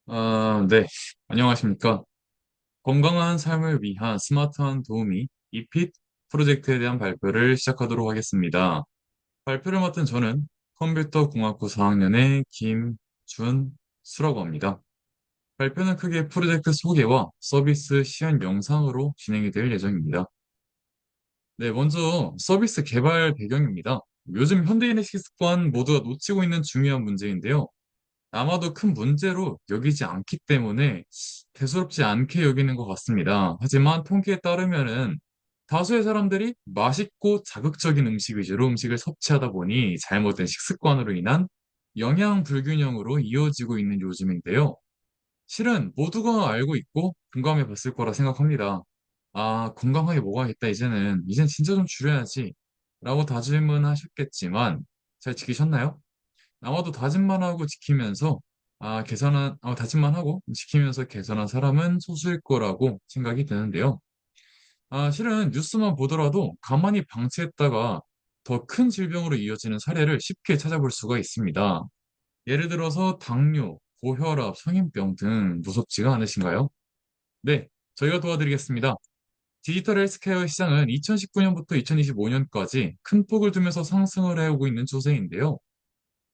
네. 안녕하십니까. 건강한 삶을 위한 스마트한 도우미 이핏 프로젝트에 대한 발표를 시작하도록 하겠습니다. 발표를 맡은 저는 컴퓨터공학부 4학년의 김준수라고 합니다. 발표는 크게 프로젝트 소개와 서비스 시연 영상으로 진행이 될 예정입니다. 네, 먼저 서비스 개발 배경입니다. 요즘 현대인의 식습관 모두가 놓치고 있는 중요한 문제인데요. 아마도 큰 문제로 여기지 않기 때문에 대수롭지 않게 여기는 것 같습니다. 하지만 통계에 따르면은 다수의 사람들이 맛있고 자극적인 음식 위주로 음식을 섭취하다 보니 잘못된 식습관으로 인한 영양 불균형으로 이어지고 있는 요즘인데요. 실은 모두가 알고 있고 공감해 봤을 거라 생각합니다. 아, 건강하게 먹어야겠다, 이젠 진짜 좀 줄여야지. 라고 다짐은 하셨겠지만 잘 지키셨나요? 아마도 다짐만 하고 지키면서 다짐만 하고 지키면서 개선한 사람은 소수일 거라고 생각이 드는데요. 실은 뉴스만 보더라도 가만히 방치했다가 더 큰 질병으로 이어지는 사례를 쉽게 찾아볼 수가 있습니다. 예를 들어서 당뇨, 고혈압, 성인병 등 무섭지가 않으신가요? 네, 저희가 도와드리겠습니다. 디지털 헬스케어 시장은 2019년부터 2025년까지 큰 폭을 두면서 상승을 해오고 있는 추세인데요.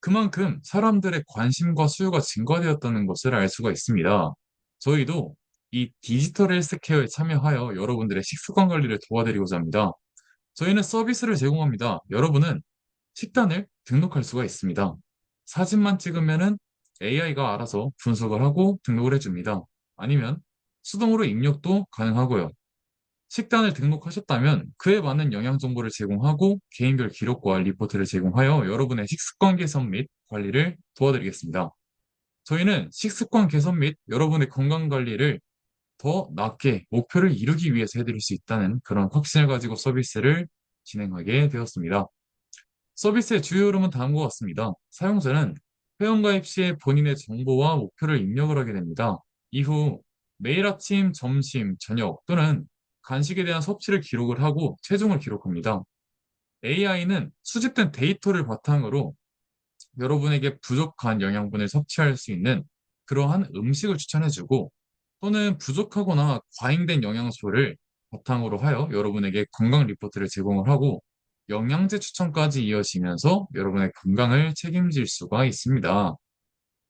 그만큼 사람들의 관심과 수요가 증가되었다는 것을 알 수가 있습니다. 저희도 이 디지털 헬스케어에 참여하여 여러분들의 식습관 관리를 도와드리고자 합니다. 저희는 서비스를 제공합니다. 여러분은 식단을 등록할 수가 있습니다. 사진만 찍으면은 AI가 알아서 분석을 하고 등록을 해줍니다. 아니면 수동으로 입력도 가능하고요. 식단을 등록하셨다면 그에 맞는 영양 정보를 제공하고 개인별 기록과 리포트를 제공하여 여러분의 식습관 개선 및 관리를 도와드리겠습니다. 저희는 식습관 개선 및 여러분의 건강 관리를 더 낫게 목표를 이루기 위해서 해드릴 수 있다는 그런 확신을 가지고 서비스를 진행하게 되었습니다. 서비스의 주요 흐름은 다음과 같습니다. 사용자는 회원가입 시에 본인의 정보와 목표를 입력을 하게 됩니다. 이후 매일 아침, 점심, 저녁 또는 간식에 대한 섭취를 기록을 하고 체중을 기록합니다. AI는 수집된 데이터를 바탕으로 여러분에게 부족한 영양분을 섭취할 수 있는 그러한 음식을 추천해주고 또는 부족하거나 과잉된 영양소를 바탕으로 하여 여러분에게 건강 리포트를 제공을 하고 영양제 추천까지 이어지면서 여러분의 건강을 책임질 수가 있습니다.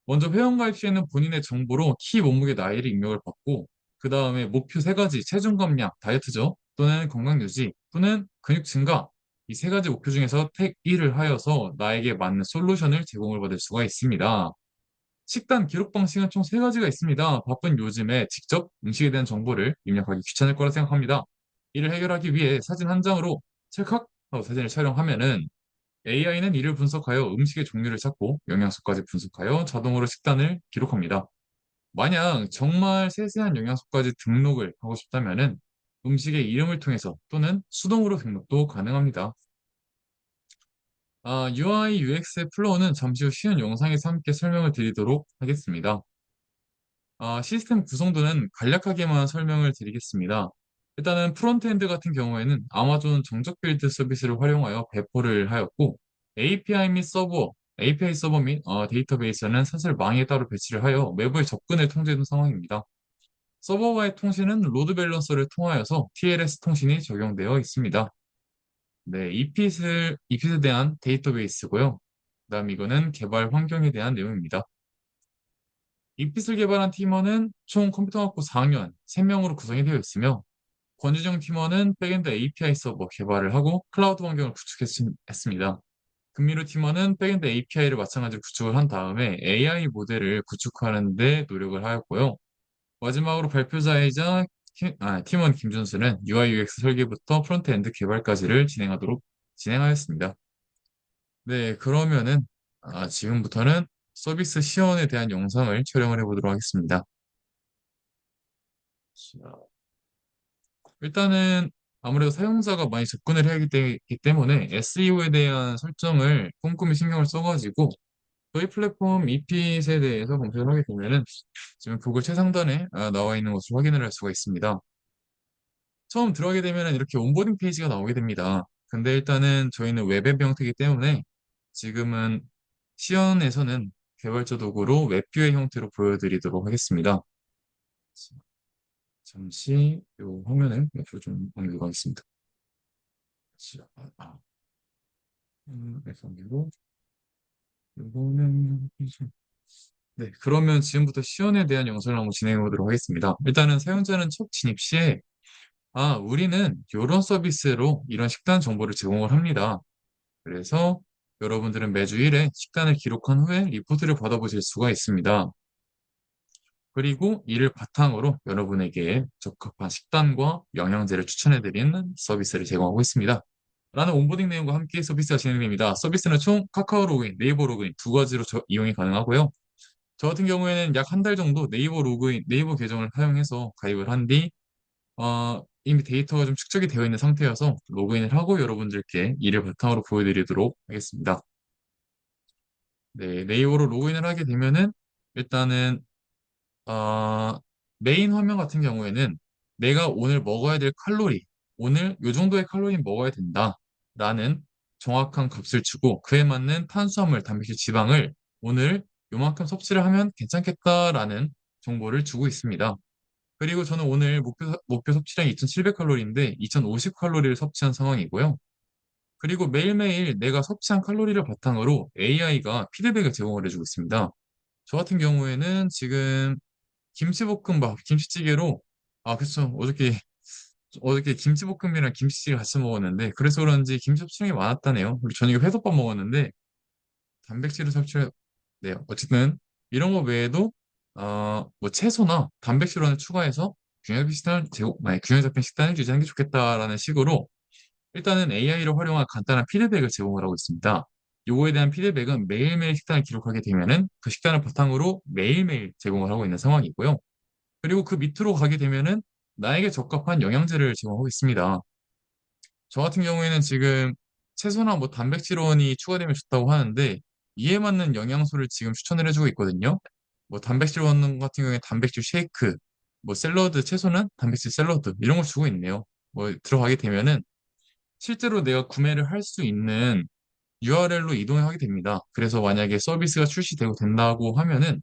먼저 회원가입 시에는 본인의 정보로 키 몸무게 나이를 입력을 받고 그 다음에 목표 세 가지 체중 감량, 다이어트죠. 또는 건강 유지 또는 근육 증가 이 세 가지 목표 중에서 택 1을 하여서 나에게 맞는 솔루션을 제공을 받을 수가 있습니다. 식단 기록 방식은 총 세 가지가 있습니다. 바쁜 요즘에 직접 음식에 대한 정보를 입력하기 귀찮을 거라 생각합니다. 이를 해결하기 위해 사진 한 장으로 찰칵 하고 사진을 촬영하면은 AI는 이를 분석하여 음식의 종류를 찾고 영양소까지 분석하여 자동으로 식단을 기록합니다. 만약 정말 세세한 영양소까지 등록을 하고 싶다면은 음식의 이름을 통해서 또는 수동으로 등록도 가능합니다. UI, UX의 플로우는 잠시 후 쉬운 영상에서 함께 설명을 드리도록 하겠습니다. 시스템 구성도는 간략하게만 설명을 드리겠습니다. 일단은 프론트엔드 같은 경우에는 아마존 정적 빌드 서비스를 활용하여 배포를 하였고 API 서버 및 데이터베이스는 사실 망에 따로 배치를 하여 외부의 접근을 통제하는 상황입니다. 서버와의 통신은 로드 밸런서를 통하여서 TLS 통신이 적용되어 있습니다. 네, 이핏에 대한 데이터베이스고요. 그다음 이거는 개발 환경에 대한 내용입니다. 이핏을 개발한 팀원은 총 컴퓨터학부 4학년 3명으로 구성이 되어 있으며 권유정 팀원은 백엔드 API 서버 개발을 하고 클라우드 환경을 구축했습니다. 금미루 팀원은 백엔드 API를 마찬가지로 구축을 한 다음에 AI 모델을 구축하는 데 노력을 하였고요. 마지막으로 발표자이자 팀원 김준수는 UI UX 설계부터 프론트엔드 개발까지를 진행하였습니다. 네, 그러면은 지금부터는 서비스 시연에 대한 영상을 촬영을 해보도록 하겠습니다. 자, 일단은 아무래도 사용자가 많이 접근을 해야 되기 때문에 SEO에 대한 설정을 꼼꼼히 신경을 써가지고 저희 플랫폼 이핏에 대해서 검색을 하게 되면은 지금 구글 최상단에 나와 있는 것을 확인을 할 수가 있습니다. 처음 들어가게 되면은 이렇게 온보딩 페이지가 나오게 됩니다. 근데 일단은 저희는 웹앱 형태이기 때문에 지금은 시연에서는 개발자 도구로 웹뷰의 형태로 보여드리도록 하겠습니다. 잠시 이 화면을 옆으로 좀 옮기겠습니다. 옮기고 이거는 네, 그러면 지금부터 시연에 대한 영상을 한번 진행해 보도록 하겠습니다. 일단은 사용자는 첫 진입 시에 우리는 이런 서비스로 이런 식단 정보를 제공을 합니다. 그래서 여러분들은 매주 1회 식단을 기록한 후에 리포트를 받아보실 수가 있습니다. 그리고 이를 바탕으로 여러분에게 적합한 식단과 영양제를 추천해드리는 서비스를 제공하고 있습니다. 라는 온보딩 내용과 함께 서비스가 진행됩니다. 서비스는 총 카카오 로그인, 네이버 로그인 두 가지로 이용이 가능하고요. 저 같은 경우에는 약 한 달 정도 네이버 로그인, 네이버 계정을 사용해서 가입을 한 뒤, 이미 데이터가 좀 축적이 되어 있는 상태여서 로그인을 하고 여러분들께 이를 바탕으로 보여드리도록 하겠습니다. 네, 네이버로 로그인을 하게 되면은 일단은 어, 메인 화면 같은 경우에는 내가 오늘 먹어야 될 칼로리, 오늘 요 정도의 칼로리 먹어야 된다. 라는 정확한 값을 주고 그에 맞는 탄수화물, 단백질, 지방을 오늘 요만큼 섭취를 하면 괜찮겠다라는 정보를 주고 있습니다. 그리고 저는 오늘 목표 섭취량이 2700칼로리인데 2050칼로리를 섭취한 상황이고요. 그리고 매일매일 내가 섭취한 칼로리를 바탕으로 AI가 피드백을 제공을 해주고 있습니다. 저 같은 경우에는 지금 김치볶음밥, 김치찌개로, 그쵸. 어저께 김치볶음이랑 김치찌개 같이 먹었는데, 그래서 그런지 김치 섭취량이 많았다네요. 그리고 저녁에 회덮밥 먹었는데, 단백질을 섭취를, 네, 어쨌든, 이런 거 외에도, 뭐 채소나 단백질원을 추가해서 균형 잡힌 식단을 유지하는 게 좋겠다라는 식으로, 일단은 AI를 활용한 간단한 피드백을 제공을 하고 있습니다. 요거에 대한 피드백은 매일매일 식단을 기록하게 되면은 그 식단을 바탕으로 매일매일 제공을 하고 있는 상황이고요. 그리고 그 밑으로 가게 되면은 나에게 적합한 영양제를 제공하고 있습니다. 저 같은 경우에는 지금 채소나 뭐 단백질원이 추가되면 좋다고 하는데 이에 맞는 영양소를 지금 추천을 해주고 있거든요. 뭐 단백질원 같은 경우에 단백질 쉐이크, 뭐 샐러드, 채소는 단백질 샐러드 이런 걸 주고 있네요. 뭐 들어가게 되면은 실제로 내가 구매를 할 수 있는 URL로 이동하게 됩니다. 그래서 만약에 서비스가 출시되고 된다고 하면은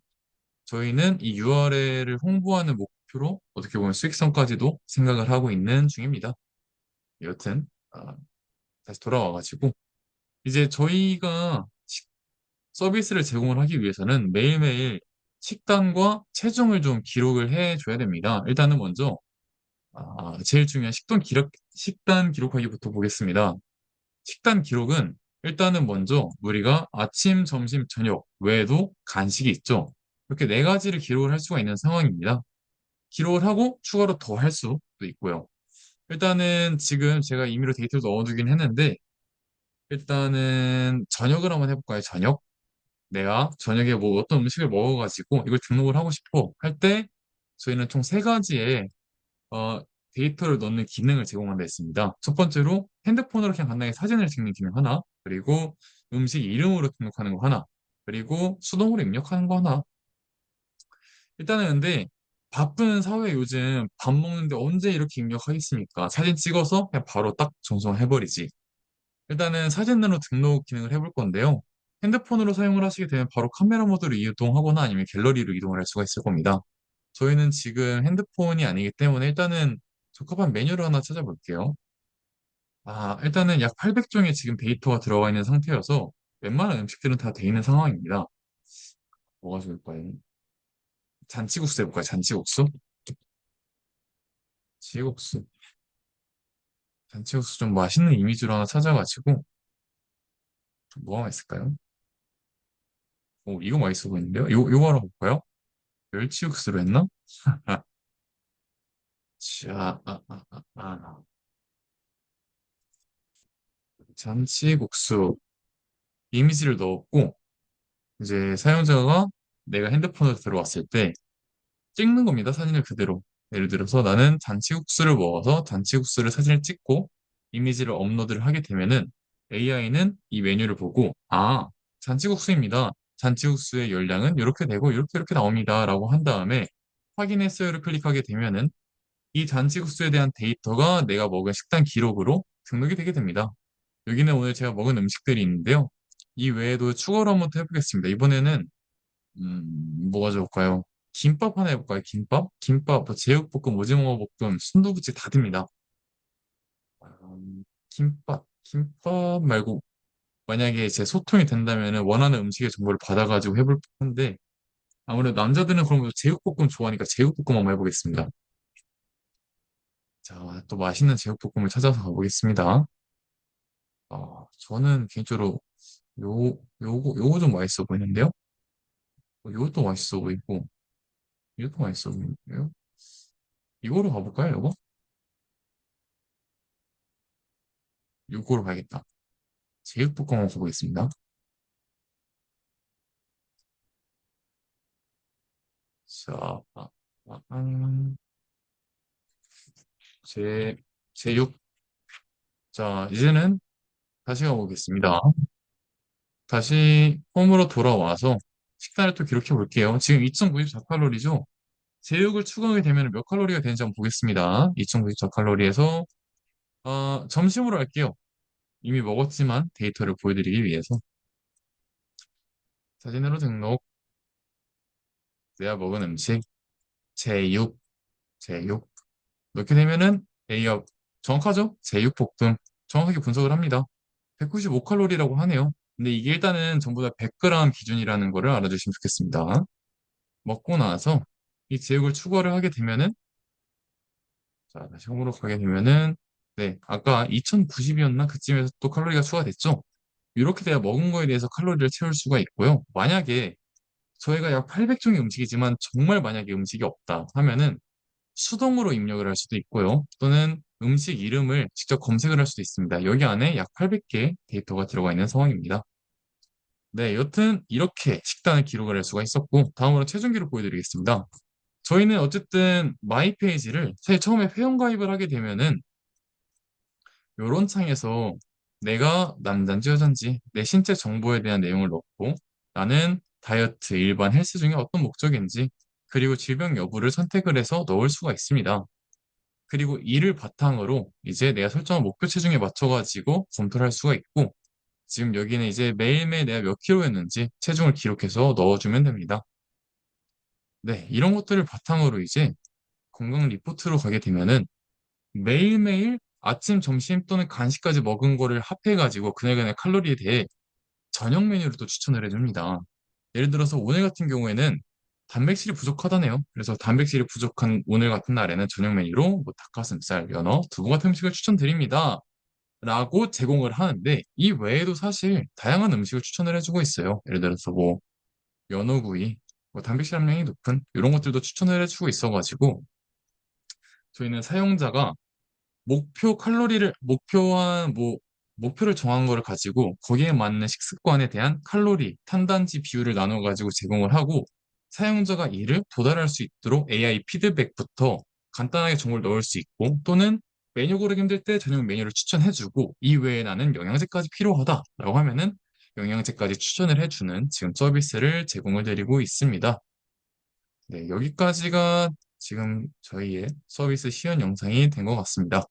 저희는 이 URL을 홍보하는 목표로 어떻게 보면 수익성까지도 생각을 하고 있는 중입니다. 여튼 다시 돌아와가지고 이제 저희가 서비스를 제공을 하기 위해서는 매일매일 식단과 체중을 좀 기록을 해줘야 됩니다. 일단은 먼저 제일 중요한 식단 기록하기부터 보겠습니다. 식단 기록은 일단은 먼저 우리가 아침, 점심, 저녁 외에도 간식이 있죠. 이렇게 네 가지를 기록을 할 수가 있는 상황입니다. 기록을 하고 추가로 더 할 수도 있고요. 일단은 지금 제가 임의로 데이터를 넣어두긴 했는데 일단은 저녁을 한번 해볼까요? 저녁? 내가 저녁에 뭐 어떤 음식을 먹어가지고 이걸 등록을 하고 싶어 할 때 저희는 총 세 가지의 어, 데이터를 넣는 기능을 제공한다 했습니다. 첫 번째로 핸드폰으로 그냥 간단하게 사진을 찍는 기능 하나, 그리고 음식 이름으로 등록하는 거 하나, 그리고 수동으로 입력하는 거 하나. 일단은 근데 바쁜 사회 요즘 밥 먹는데 언제 이렇게 입력하겠습니까? 사진 찍어서 그냥 바로 딱 전송해버리지. 일단은 사진으로 등록 기능을 해볼 건데요. 핸드폰으로 사용을 하시게 되면 바로 카메라 모드로 이동하거나 아니면 갤러리로 이동을 할 수가 있을 겁니다. 저희는 지금 핸드폰이 아니기 때문에 일단은 적합한 메뉴를 하나 찾아볼게요. 일단은 약 800종의 지금 데이터가 들어가 있는 상태여서 웬만한 음식들은 다 돼 있는 상황입니다. 뭐가 좋을까요? 잔치국수 해볼까요? 잔치국수? 잔치국수. 잔치국수 좀 맛있는 이미지로 하나 찾아가지고 뭐가 있을까요? 오, 이거 맛있어 보이는데요? 이거 하나 볼까요? 멸치육수로 했나? 자, 잔치국수 이미지를 넣었고 이제 사용자가 내가 핸드폰으로 들어왔을 때 찍는 겁니다. 사진을 그대로. 예를 들어서 나는 잔치국수를 먹어서 잔치국수를 사진을 찍고 이미지를 업로드를 하게 되면은 AI는 이 메뉴를 보고 잔치국수입니다. 잔치국수의 열량은 이렇게 되고 이렇게 나옵니다. 라고 한 다음에 확인했어요를 클릭하게 되면은 이 잔치국수에 대한 데이터가 내가 먹은 식단 기록으로 등록이 되게 됩니다. 여기는 오늘 제가 먹은 음식들이 있는데요. 이 외에도 추가로 한번 더 해보겠습니다. 이번에는 뭐가 좋을까요? 김밥 하나 해볼까요? 김밥? 김밥, 뭐 제육볶음, 오징어 볶음, 순두부찌 다 됩니다. 김밥 말고 만약에 제 소통이 된다면 원하는 음식의 정보를 받아가지고 해볼 텐데 아무래도 남자들은 그럼 제육볶음 좋아하니까 제육볶음 한번 해보겠습니다. 자, 또 맛있는 제육볶음을 찾아서 가보겠습니다. 저는 개인적으로 요거 좀 맛있어 보이는데요? 요것도 맛있어 보이고, 이것도 맛있어 보이는데요? 이거로 가볼까요, 요거? 요거로 가야겠다. 제육볶음 한번 가보겠습니다. 자, 제, 제육. 자, 이제는 다시 가보겠습니다. 다시 홈으로 돌아와서 식단을 또 기록해 볼게요. 지금 2,094칼로리죠? 제육을 추가하게 되면 몇 칼로리가 되는지 한번 보겠습니다. 2,094칼로리에서 점심으로 할게요. 이미 먹었지만 데이터를 보여드리기 위해서 사진으로 등록, 내가 먹은 음식, 제육, 제육 넣게 되면은 A업 정확하죠? 제육볶음 정확하게 분석을 합니다. 195칼로리라고 하네요. 근데 이게 일단은 전부 다 100g 기준이라는 거를 알아주시면 좋겠습니다. 먹고 나서 이 제육을 추가를 하게 되면은 자, 다시 홈으로 가게 되면은 네, 아까 2090이었나? 그쯤에서 또 칼로리가 추가됐죠? 이렇게 돼야 먹은 거에 대해서 칼로리를 채울 수가 있고요. 만약에 저희가 약 800종의 음식이지만 정말 만약에 음식이 없다 하면은 수동으로 입력을 할 수도 있고요. 또는 음식 이름을 직접 검색을 할 수도 있습니다. 여기 안에 약 800개 데이터가 들어가 있는 상황입니다. 네, 여튼 이렇게 식단을 기록을 할 수가 있었고 다음으로 체중 기록 보여드리겠습니다. 저희는 어쨌든 마이 페이지를 사실 처음에 회원가입을 하게 되면은 이런 창에서 내가 남잔지 여잔지 내 신체 정보에 대한 내용을 넣고 나는 다이어트, 일반 헬스 중에 어떤 목적인지 그리고 질병 여부를 선택을 해서 넣을 수가 있습니다. 그리고 이를 바탕으로 이제 내가 설정한 목표 체중에 맞춰가지고 검토를 할 수가 있고 지금 여기는 이제 매일매일 내가 몇 킬로였는지 체중을 기록해서 넣어주면 됩니다. 네, 이런 것들을 바탕으로 이제 건강 리포트로 가게 되면은 매일매일 아침, 점심 또는 간식까지 먹은 거를 합해가지고 그날그날 칼로리에 대해 저녁 메뉴를 또 추천을 해줍니다. 예를 들어서 오늘 같은 경우에는 단백질이 부족하다네요. 그래서 단백질이 부족한 오늘 같은 날에는 저녁 메뉴로 뭐 닭가슴살, 연어, 두부 같은 음식을 추천드립니다. 라고 제공을 하는데 이 외에도 사실 다양한 음식을 추천을 해주고 있어요. 예를 들어서 뭐 연어구이, 뭐 단백질 함량이 높은 이런 것들도 추천을 해주고 있어가지고 저희는 사용자가 목표 칼로리를 목표한 뭐 목표를 정한 거를 가지고 거기에 맞는 식습관에 대한 칼로리, 탄단지 비율을 나눠 가지고 제공을 하고 사용자가 이를 도달할 수 있도록 AI 피드백부터 간단하게 정보를 넣을 수 있고 또는 메뉴 고르기 힘들 때 전용 메뉴를 추천해주고 이 외에 나는 영양제까지 필요하다라고 하면은 영양제까지 추천을 해주는 지금 서비스를 제공을 드리고 있습니다. 네, 여기까지가 지금 저희의 서비스 시연 영상이 된 것 같습니다.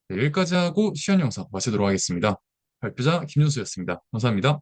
네, 여기까지 하고 시연 영상 마치도록 하겠습니다. 발표자 김준수였습니다. 감사합니다.